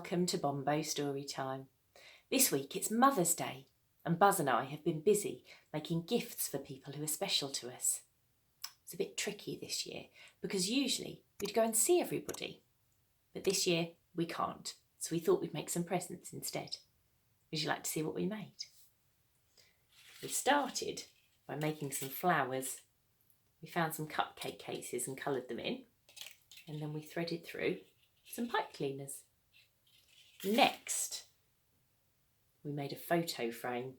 Welcome to Bombo Storytime. This week it's Mother's Day and Buzz and I have been busy making gifts for people who are special to us. It's a bit tricky this year because usually we'd go and see everybody, but this year we can't, so we thought we'd make some presents instead. Would you like to see what we made? We started by making some flowers. We found some cupcake cases and coloured them in, and then we threaded through some pipe cleaners. Next, we made a photo frame.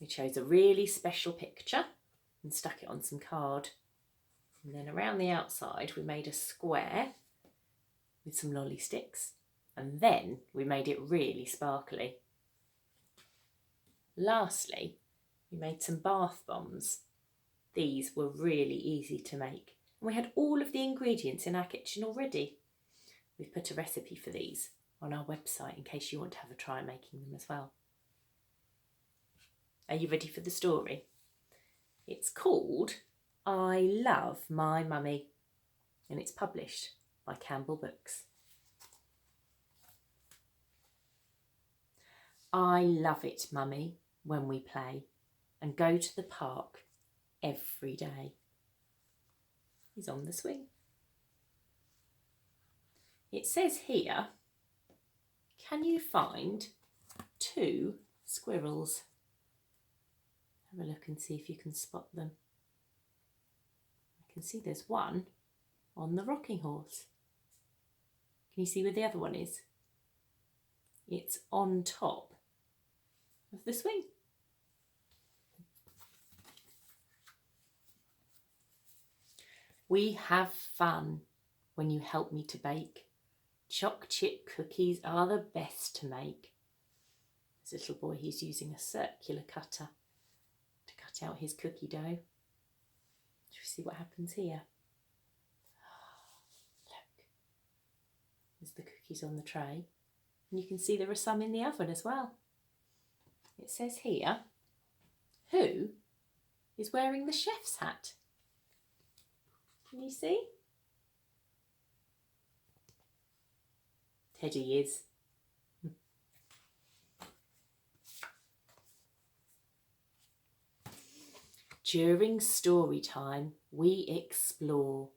We chose a really special picture and stuck it on some card. And then around the outside, we made a square with some lolly sticks. And then we made it really sparkly. Lastly, we made some bath bombs. These were really easy to make. And we had all of the ingredients in our kitchen already. We've put a recipe for these on our website in case you want to have a try at making them as well. Are you ready for the story? It's called I Love My Mummy, and it's published by Campbell Books. I love it, Mummy, when we play and go to the park every day. He's on the swing. It says here, can you find 2 squirrels? Have a look and see if you can spot them. I can see there's one on the rocking horse. Can you see where the other one is? It's on top of the swing. We have fun when you help me to bake. Choc chip cookies are the best to make. This little boy, he's using a circular cutter to cut out his cookie dough. Shall we see what happens here? Look, there's the cookies on the tray. And you can see there are some in the oven as well. It says here, who is wearing the chef's hat? Can you see? Teddy is. During story time, we explore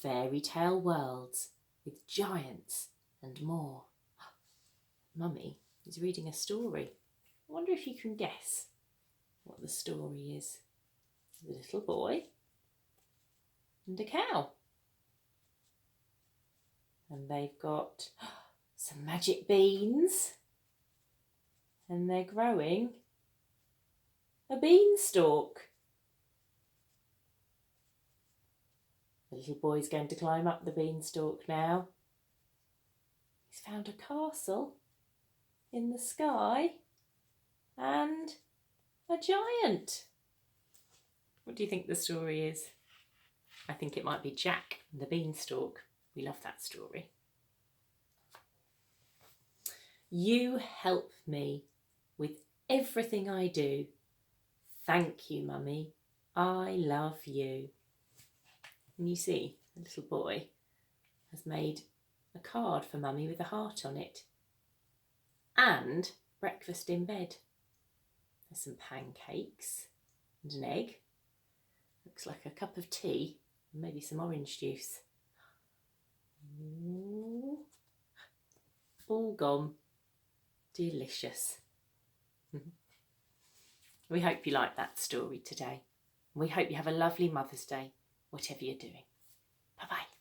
fairy tale worlds with giants and more. Mummy is reading a story. I wonder if you can guess what the story is. The little boy and a cow. And they've got some magic beans. And they're growing a beanstalk. The little boy's going to climb up the beanstalk now. He's found a castle in the sky and a giant. What do you think the story is? I think it might be Jack and the Beanstalk. We love that story. You help me with everything I do. Thank you, Mummy. I love you. And you see, the little boy has made a card for Mummy with a heart on it. And breakfast in bed. There's some pancakes and an egg. Looks like a cup of tea and maybe some orange juice. Ooh. All gone. Delicious. We hope you like that story today. We hope you have a lovely Mother's Day, whatever you're doing. Bye-bye.